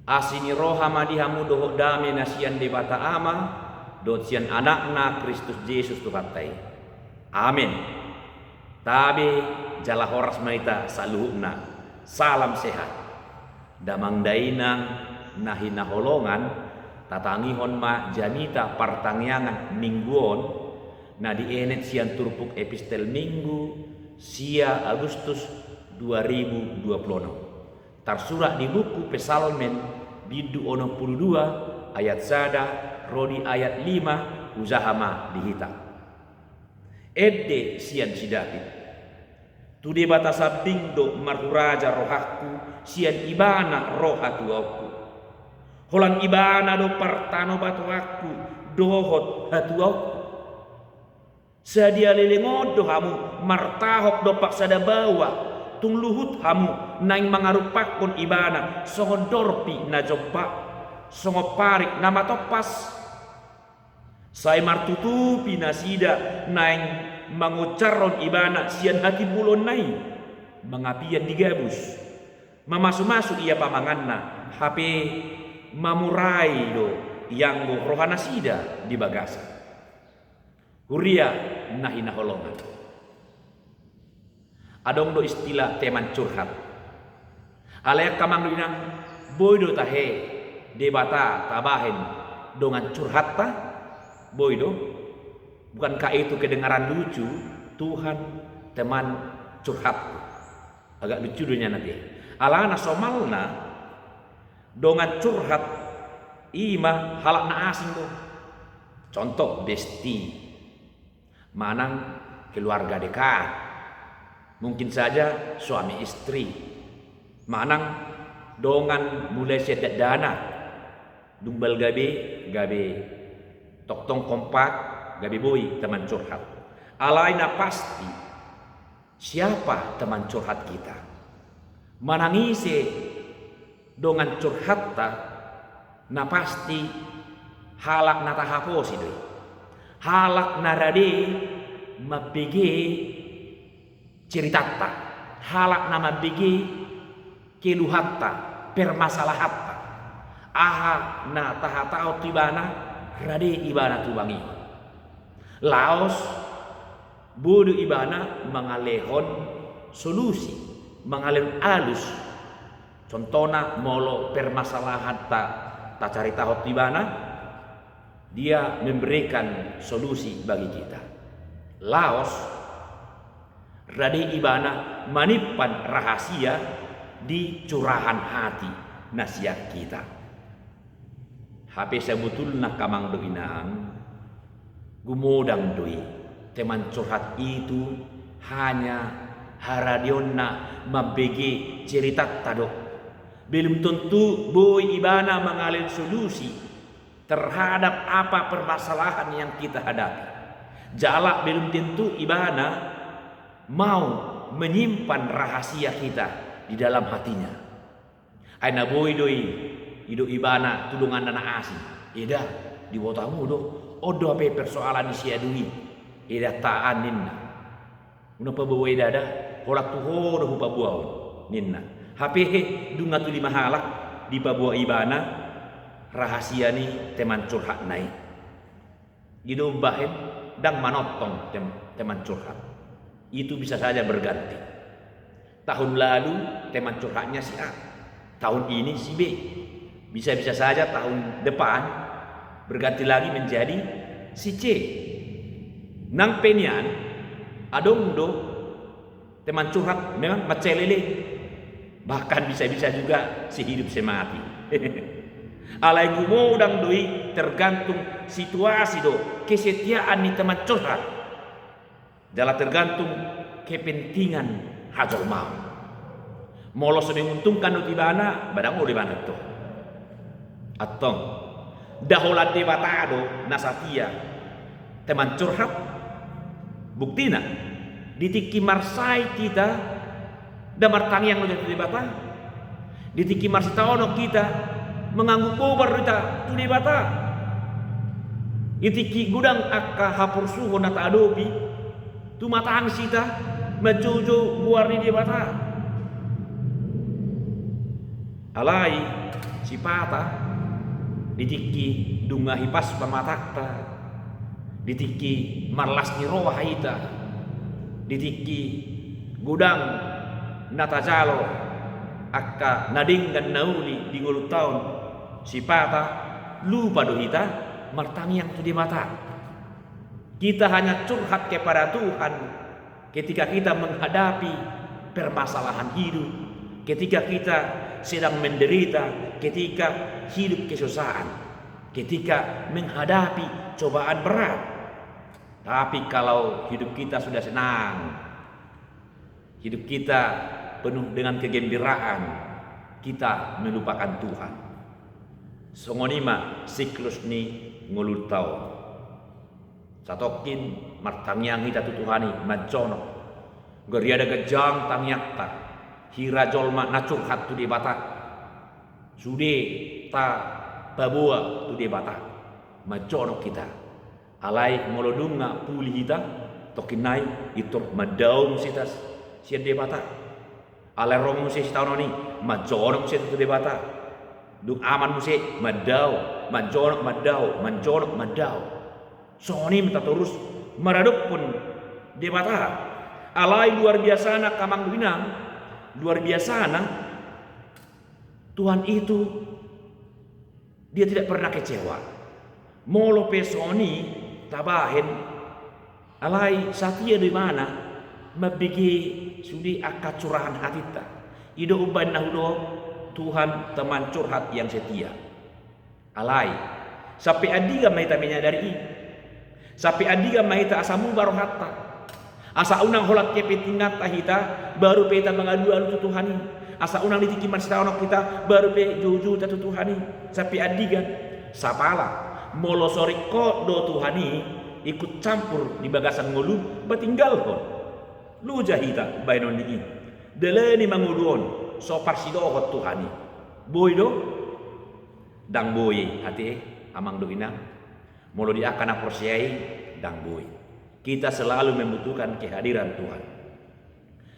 Asini roha madihamu doho dame nasian debata ama dot sian anakna Kristus Yesus Tuhatai. Amin. Tabe jala horas maita saluhna. Salam sehat. Damang dainang nahina holongan tatangihon ma janita partangyangan mingguon na dienet sian turpuk epistel minggu sia Agustus 2020. Tersurat di buku Pesalmen bidu 62 ayat sada rodi ayat 5 uzahama dihitam. Edde sian si David. Tude batasa bindo marhuraja rohaku sian ibana rohatu aku. Holan ibana do partano batu aku dohot hatu aku. Sadia lelengodo hamu martahok do paksada bawa. Tung luhut hamu naing mangarupakon ibana songo dorpi na jompa songo parik na matopas sai martutupi na sida naing mangucaron ibana sian hati bulon nai mangapian digabus mamasu-masu ia pamanganna hape mamurai do yang go rohana sida di bagasa huria nahina holongan. Adong do istilah teman curhat. Alayak kamang dinang boydo tahe debata tabahen dongan curhat ta boydo. Bukankah itu kedengaran lucu? Tuhan teman curhat. Agak lucu dunia nanti. Alana somalna dongan curhat ima halak na asing do. Contoh besti manang keluarga dekat. Mungkin saja suami istri manang dongan mulai sedet dana dumbal gabe toktong kompak gabe boy teman curhat. Alaina pasti siapa teman curhat kita manangise dongan curhat ta na pasti halak na tahaposi doi halak narade mapege ceritatta halak nama bigi keluhatta permasalahatta aha na tahatao tibana rade ibana tubangi laos bodo ibana mengalehon solusi mengalehon alus contohna molo permasalahatta ta cari tahu tibana dia memberikan solusi bagi kita laos rade ibana manipan rahasia di curahan hati nasihat kita. Hape sebetulnya kamang doinang gumodang doi teman curhat itu hanya haradionna mabege cerita tado. Belum tentu boy ibana mengalir solusi terhadap apa permasalahan yang kita hadapi. Jalak belum tentu ibana mau menyimpan rahasia kita di dalam hatinya. Aina boy doi ido ibana tudungan dana asing. Ida di botamu do odo ape persoalan isia dui. Ida taan ninna. Una pabawa dada holak tu hodo hupa buau ninna. Hape dunga tu lima halak di pabawa ibana rahasia ni teman curhat nai. Ido bahen dang manotong teman curhat. Itu bisa saja berganti. Tahun lalu teman curhatnya si A, tahun ini si B. Bisa-bisa saja tahun depan berganti lagi menjadi si C. Nang penian adong do teman curhat memang macelele. Bahkan bisa-bisa juga si hidup semati. Alai gumodang doi tergantung situasi do kesetiaan ni teman curhat. Jala tergantung kepentingan hajau mau. Molo sudah menguntungkan di bana, badang di bana tu. Atong daholat debatado nasatia teman curhat buktina ditiki marsai kita damar tangiang lo jadi debata ditiki marsitaono kita mengangguk bobar kita tu debata ditiki gudang akka hapur suho nata adopi tu matang sita majojo buar di debata alai sipata ditiki dungahi pas pamatakta, ditiki marlasni roha ita, ditiki gudang natajalo akka nading dan nauli di gulu tahun sipata lupa dohita martangiang tu di mata. Kita hanya curhat kepada Tuhan ketika kita menghadapi permasalahan hidup, ketika kita sedang menderita, ketika hidup kesusahan, ketika menghadapi cobaan berat. Tapi kalau hidup kita sudah senang, hidup kita penuh dengan kegembiraan, kita melupakan Tuhan. Songonima siklus ni ngulul tau. Satokin martangyang hita tutuhani majono. Geriada gejang tangyakta. Hira jolma nacurhat tu di batak. Sude ta babua tu di batak. Majono kita. Alai molodunga puli hita. Tokinai itur madaum sitas sian di batak. Alai romu si tahun ni majono situ tu di batak. Dung aman musi madau, majono madau, manjono madau. Soni minta terus meredup pun di mata. Alai luar biasa nak kamang binang, luar biasa nak Tuhan itu dia tidak pernah kecewa. Molo pesoni tabahin alai satia di mana mabigi sudi akad curahan hati ta. Ido uban nahudo Tuhan teman curhat yang setia. Alai sampai adiga maita menyadari sampai adiga mahita asamu baru hatta asa unang holat kepetingat tahita baru peta mengadu-adu Tuhani asa unang ditikiman setaonok kita baru pe juju tatu Tuhani sampai adiga sapala molo soriko do Tuhani ikut campur di bagasan ngulu batinggal kon lu jahita bainon diin deleni manguduon so parsidohot Tuhani boy do dang boy hati amang do inang molo di akan apresiai dan boy. Kita selalu membutuhkan kehadiran Tuhan.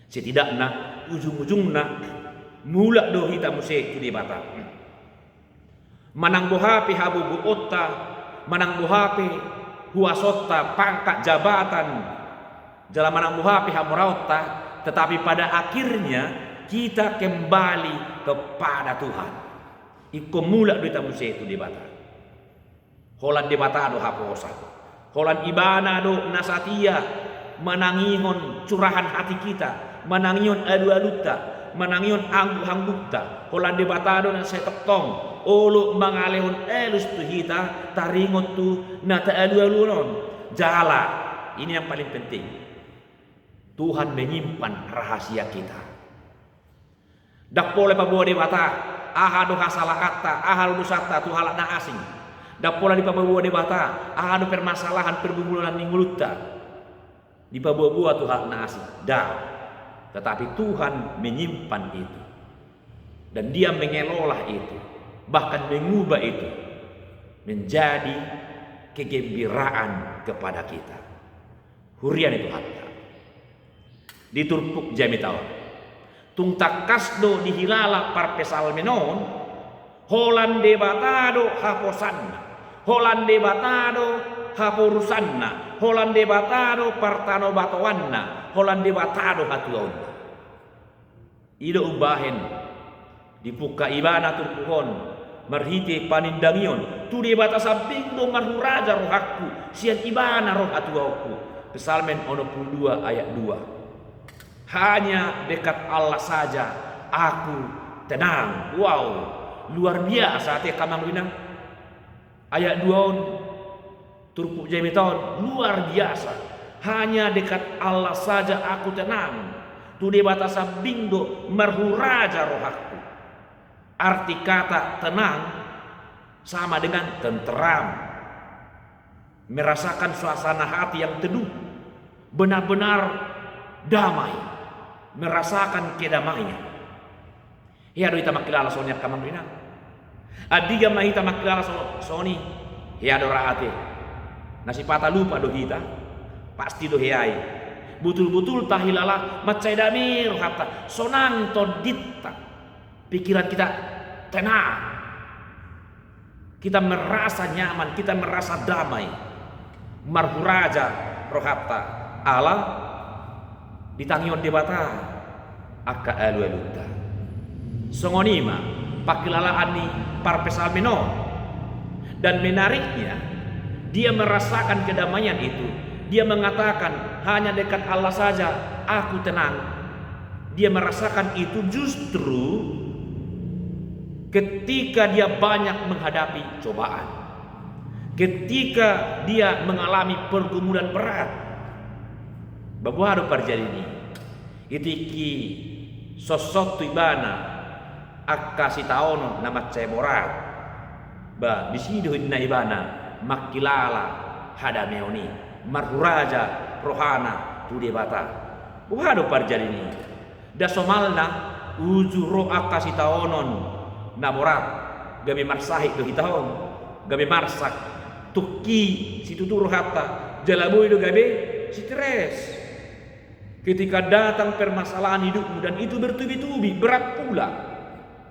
Setidaknya ujung-ujungnya mulak do hita musik di bata. Manang bohape habubu otta, manang bohape huasota pangkat jabatan, jala manang bohape hamuraota, tetapi pada akhirnya kita kembali kepada Tuhan. Iko mulak do hita musik itu di bata. Holan debata do haposa, holan ibana do nasatia, manangihon curahan hati kita, manangihon adu-aduta, manangihon anggu-hanggukta, holan debata do na setektong, olo mangalehon elus tu hita, taringot tu nata adu-alunon, jala, ini yang paling penting. Tuhan menyimpan rahasia kita. Dak pole pabuah debata, ahado hasalakata, ahado dusata, tu halak na asing. Dapola di pabawa debata, ada permasalahan pergumulan ninggulutta. Di pabawa tu hak nasi, dah. Tetapi Tuhan menyimpan itu. Dan dia mengelola itu. Bahkan mengubah itu. Menjadi kegembiraan kepada kita. Hurian itu haknya. Diturpuk jamitau. Tung takasdo dihilala parpesal menon. Holan debatado haposanna. Holande batado hapurusanna, Holande batado partano batowanna, Holande batado hatuonna. Ido ubahen dipuka ibana turkuhon marhite panindangion tu de batasa bindo marhuraja rohakku sian ibana roh hatuaku. Psalmen 22 ayat 2. Hanya dekat Allah saja aku tenang. Wow, luar biasa te kamang winang. Ayat 2 turpuk jamiton luar biasa. Hanya dekat Allah saja aku tenang. Tu de batasa bindo marhuraja rohakku. Arti kata tenang sama dengan tenteram. Merasakan suasana hati yang teduh. Benar-benar damai. Merasakan kedamaian. Ya do ita makilala sonya kamang binang. Adiga mahita makilala soni ya do raate nasi pata lupa do hita pasti do heai betul-betul tahilala macai damir hatta sonang to ditta pikiran kita tenang Kita merasa nyaman, kita merasa damai. Marhuraja rohatta Allah ditangion debata akka alu-alutta. Songonima pakilalaan ni parpesalmenon. Dan menariknya, dia merasakan kedamaian itu. Dia mengatakan, hanya dekat Allah saja aku tenang. Dia merasakan itu justru ketika dia banyak menghadapi cobaan, ketika dia mengalami pergumulan berat. Babuhado parjalini itiki sosok ibana akka sitaono nama ceborat ba disido na ibana makilala hada meoni marhuraja rohana tu debata. Babuhado parjalini da somalna ujuro akka sitaonon naborat gabe marsahi do hitaon gabe marsak tukki situturu hatta jalaboy do gabe stres. Ketika datang permasalahan hidupmu dan itu bertubi-tubi, berat pula,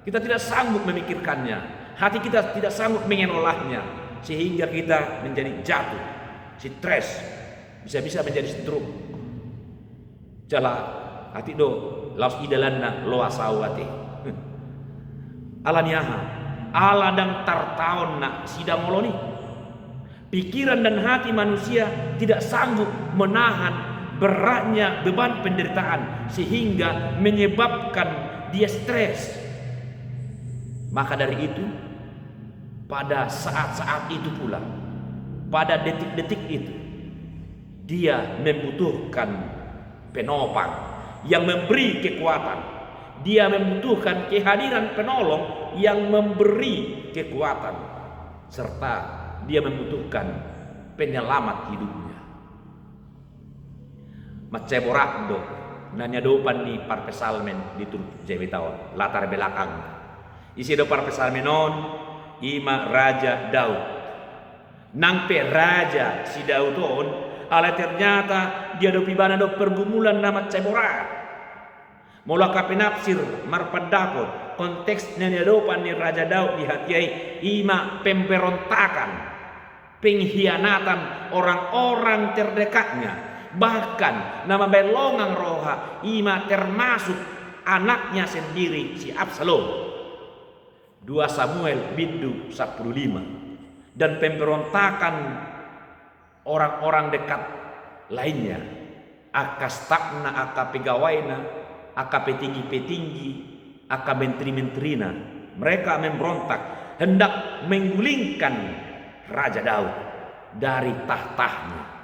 kita tidak sanggup memikirkannya, hati kita tidak sanggup mengelolanya, sehingga kita menjadi jatuh, stres, bisa-bisa menjadi stroke. Jala hati do laus idalanna loa sawati. Alaniaha ala dan tartaon na sidang moloni. Pikiran dan hati manusia tidak sanggup menahan beratnya beban penderitaan sehingga menyebabkan dia stres. Maka dari itu, pada saat-saat itu pula, pada detik-detik itu, dia membutuhkan penopang yang memberi kekuatan. Dia membutuhkan kehadiran penolong yang memberi kekuatan, serta dia membutuhkan penyelamat hidupnya. Maceborak do nanya dopan di parpesalmen di turut jebitaon latar belakang isi do parpesalmenon ima Raja Daud nangpe Raja si Daud on ala ternyata dia do pibana do pergumulan nama ceborak molaka penafsir marpadapot konteks nanya dopan ni Raja Daud di hatiai ima pemberontakan pengkhianatan orang-orang terdekatnya. Bahkan nama belongang roha ima termasuk anaknya sendiri si Absalom. 2 Samuel bidu 15. Dan pemberontakan orang-orang dekat lainnya, aka stafna, aka pegawainya, aka petinggi-petinggi, aka menteri-menterina, mereka memberontak hendak menggulingkan Raja Daud dari tahtanya.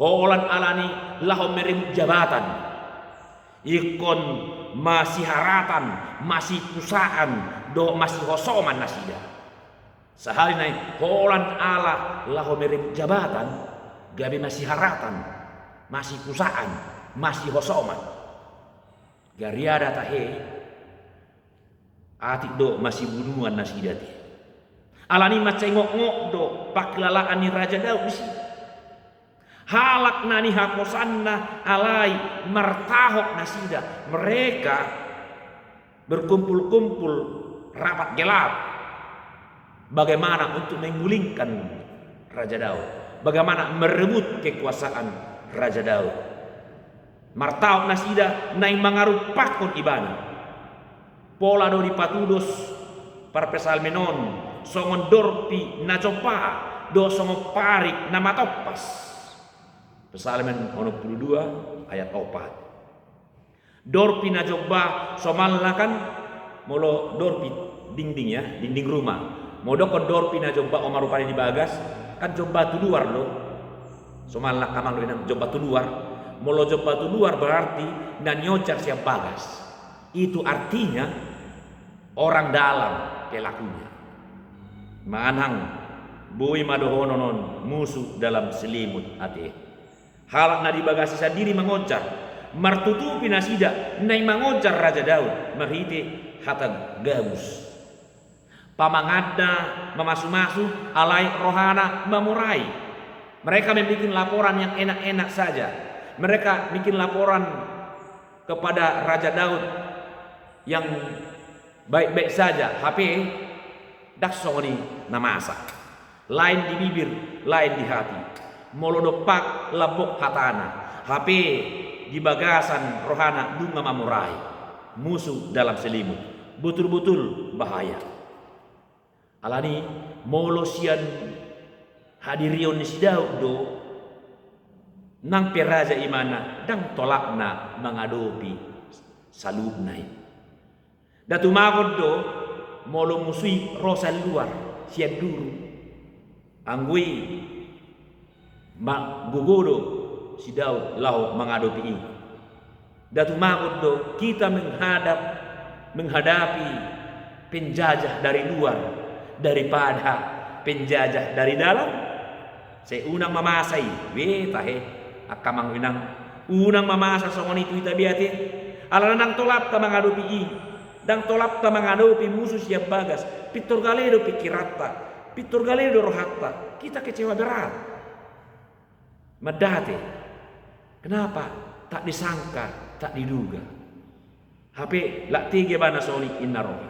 Holan alani lahom merebut jabatan, ikon masih haratan, masih pusaan, do masih hosoman nasida. Sehari naik holan ala lahom merebut jabatan, gabe masih haratan, masih pusaan, masih hosoman. Gariada tahe, atik do masih bunuhan nasida ti. Alani macengok-ngok do paklalaan ni Raja Daud di sini. Halak nani hakosanna alai martahok nasida. Mereka berkumpul-kumpul rapat gelap. Bagaimana untuk menggulingkan Raja Daud. Bagaimana merebut kekuasaan Raja Daud. Martahok nasida nai mangaruh pakon ibana. Pola do dipatudos parpesalmenon songon dorpi nacopa do songo parik nama topas. Pesalmen 22 ayat 4. Dorpi na jobba somalna kan molo dorpi dinding ya, dinding rumah. Modok dorpi na jobba omar rupane di bagas kan jobba tu luar lo. Somalna kamang lo inang jobba tu luar. Molo jobba tu luar berarti na nyocar siap bagas. Itu artinya orang dalam pelakunya. Manang bui madohononon musuh dalam selimut hati. Halak nadi bagasi sendiri mengocar, martutupi nasida, nai mengocar Raja Daud, merhiti hata gabus. Pamangadna memasu-masu, alai rohana memurai. Mereka membuat laporan yang enak-enak saja. Mereka bikin laporan kepada Raja Daud yang baik-baik saja. HP dak songoni namasa. Lain di bibir, lain di hati. Molodopak labok hatana. HP di bagasan rohana dunga mamurai. Musuh dalam selimut. Betul-betul bahaya. Alani molosian hadirion ni sidau do nang peraja imana dang tolakna mengadopi salubnai. Datu magod do molo musui rosal luar sian duru anggui gugodo si Daud lau mengadopi ini. Datu magod do kita menghadapi penjajah dari luar daripada penjajah dari dalam. Saya unang mamasay tahe akamang winang unang mamasa songoni itu itabiati ala nang tolap ta mengadopi ini dang tolap ta mengadopi musuh siap bagas pitur galedo pikiratta pitur galedo rohatta kita kecewa berat medate. Kenapa tak disangka tak diduga HP lak tiga bana soni inna roh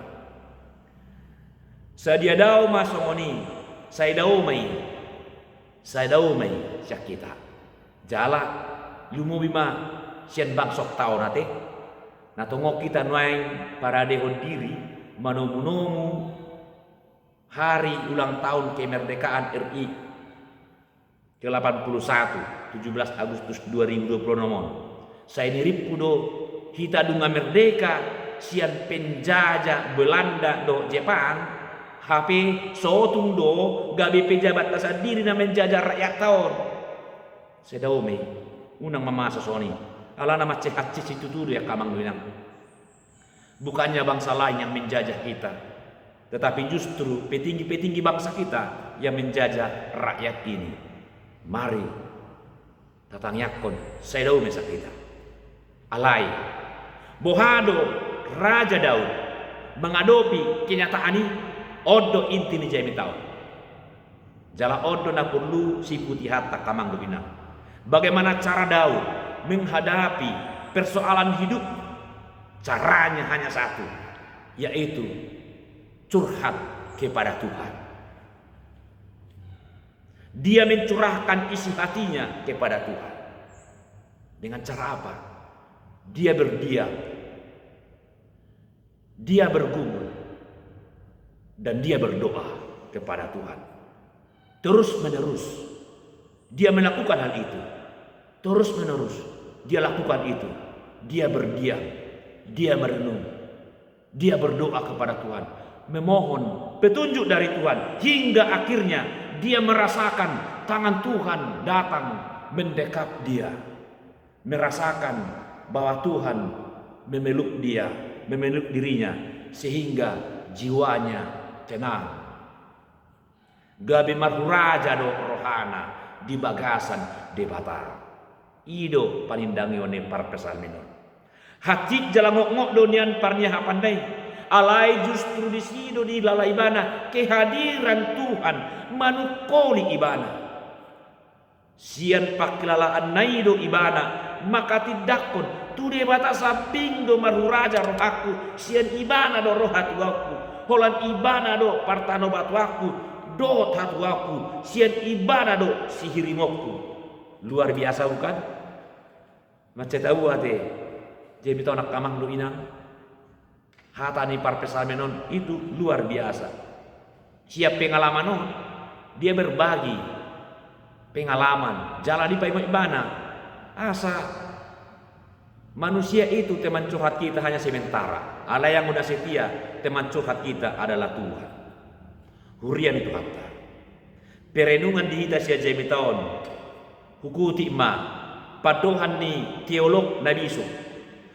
sadia dau masongoni saya dau mai siak kita jala lumu bima sian bangsok tau nate natongok kita nuai para dehon diri manomu hari ulang tahun kemerdekaan RI ke-81 17 Agustus 2020 nomor saya nirip kudo kita dunga merdeka sian penjajah Belanda do Jepang HP sotung do gabi pejabat tasar diri na menjajah rakyat tahun sedaume unang mamasa soni ala nama cehat cici tutudu ya kamang winang. Bukannya bangsa lain yang menjajah kita, tetapi justru petinggi-petinggi bangsa kita yang menjajah rakyat ini. Mari tatang yakon sedaume sa kita alai bohado Raja Daud mengadopi kenyataan ini odo inti ni jami tau jala odo na perlu si putih hatta kamang binang. Bagaimana cara Daud menghadapi persoalan hidup? Caranya hanya satu, yaitu curhat kepada Tuhan. Dia mencurahkan isi hatinya kepada Tuhan. Dengan cara apa? Dia berdiam, dia bergumul, dan dia berdoa kepada Tuhan. Terus menerus dia melakukan hal itu. Terus menerus dia lakukan itu. Dia berdiam, dia merenung, dia berdoa kepada Tuhan, memohon petunjuk dari Tuhan, hingga akhirnya dia merasakan tangan Tuhan datang mendekap dia, merasakan bahwa Tuhan memeluk dia, memeluk dirinya, sehingga jiwanya tenang. Gabi marhuraja do rohana di bagasan debata. Ido panindangi one par pesalmenon. Hati jalangok-ngok donian parnya pandai. Alai justru di sido di lalai ibana kehadiran Tuhan manukoli ibana. Sian pakilalaan naido ibana maka tidakon tu debata samping do marhuraja rohaku sian ibana do rohat waku holan ibana do partano batwaku do tatwaku sian ibana do sihirimokku. Luar biasa bukan? Macam tahu ate. Jadi tahu nak kamang do inang. Hatani par pesalmenon itu luar biasa. Siap pengalaman no, dia berbagi pengalaman. Jalan di paimo ibana. Asa manusia itu teman curhat kita hanya sementara. Allah yang udah setia, teman curhat kita adalah Tuhan. Hurian itu kata. Perenungan di hita sia jemi tahun. Hukuti ma padohan ni teolog nabisuk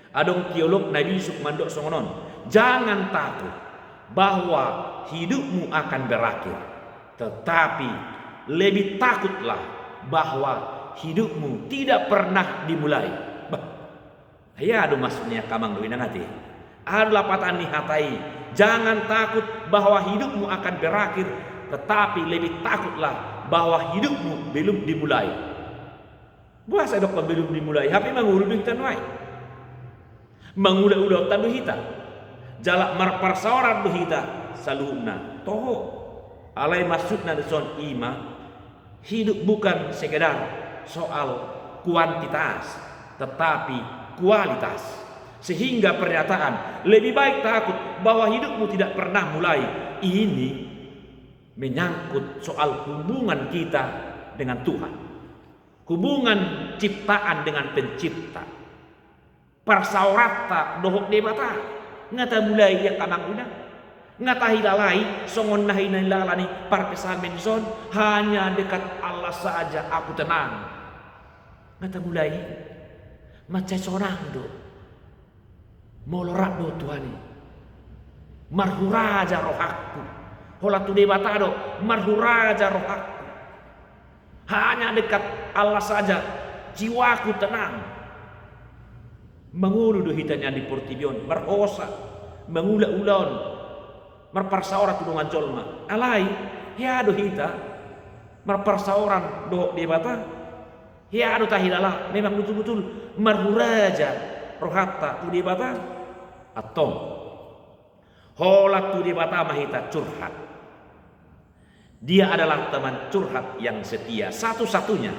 adong teolog nabisuk mandok songonon jangan takut bahwa hidupmu akan berakhir, tetapi lebih takutlah bahwa hidupmu tidak pernah dimulai. Ya aduh maksudnya kamang doina ngati adu lapatan ni hatai jangan takut bahwa hidupmu akan berakhir, tetapi lebih takutlah bahwa hidupmu belum dimulai. Buasa dok belum dimulai. Hapi mangulu kita nuai. Mangula udah tandu hita. Jalak marparsawaran do hita saluna. Toho alai maksudna son ima hidup bukan sekedar soal kuantitas tetapi kualitas. Sehingga pernyataan lebih baik takut bahwa hidupmu tidak pernah mulai ini menyangkut soal hubungan kita dengan Tuhan. Hubungan ciptaan dengan pencipta. Parsaurata dohok debata. Ngata mulai yang kamang una. Ngata hilalai songon nahi lalani parpesan menson hanya dekat Allah saja aku tenang. Ngata mulai macai sorang do. Molorak do Tuhan. Marhuraja rohaku. Hola tu debata do marhuraja rohaku. Hanya dekat Allah saja jiwaku tenang. Mengulu hitanya di portibion berhosa mengula-ulon merparsaora tudungan jolma alai ya do hita merparsauran do debata ya do tahilala memang betul-betul marhuraja rohata tu debata atau hola tu debata mahita curhat. Dia adalah teman curhat yang setia. Satu-satunya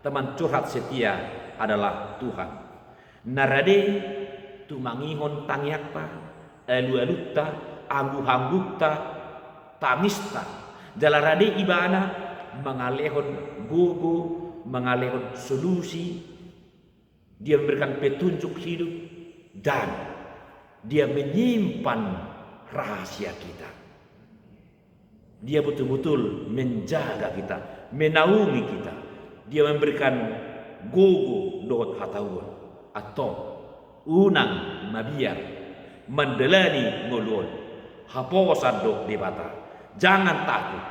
teman curhat setia adalah Tuhan. Narade tu mangihon tangyakta, elu-elutta, anggu-hanggukta, tamista. Jalarade ibana mengalehon gogo, mengalehon solusi. Dia memberikan petunjuk hidup dan dia menyimpan rahasia kita. Dia betul-betul menjaga kita, menaungi kita. Dia memberikan gogo dohot hatauan atau unang mabiar mendelani ngulun haposan do debata. Jangan takut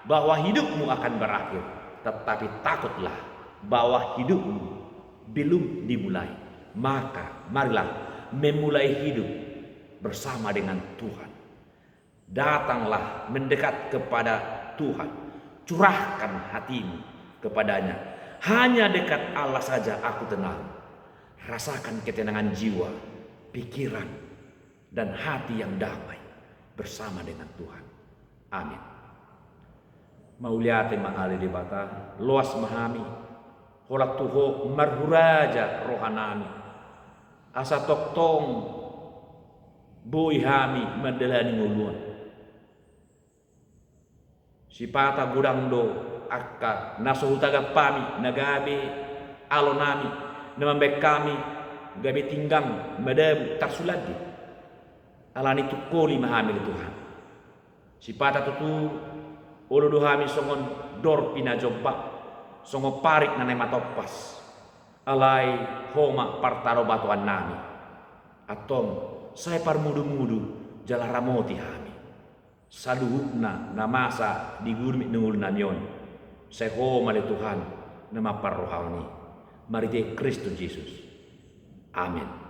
bahwa hidupmu akan berakhir, tetapi takutlah bahwa hidupmu belum dimulai. Maka marilah memulai hidup bersama dengan Tuhan. Datanglah mendekat kepada Tuhan. Curahkan hatimu kepadanya. Hanya dekat Allah saja aku tenang. Rasakan ketenangan jiwa, pikiran, dan hati yang damai bersama dengan Tuhan. Amin. Mauliate mahali debata, luas mahami, holat tuho marhuraja rohanami, asa toktong boy hami mendelani nguluan. Sipata budang do akka nasuhutaga pami nagabe alonami namambek kami gabe tinggang madabu tarsuladi alani tukoli mahami Tuhan. Sipata tutu ulu duhami songon dor pina jobba songo parik nanai matopas alai homa partaro batuan nami atom saya parmudu-mudu jalaramoti hami saluhukna namasa digurmi nungul namion seho male Tuhan nama parrohani marite Kristus Yesus. Amin.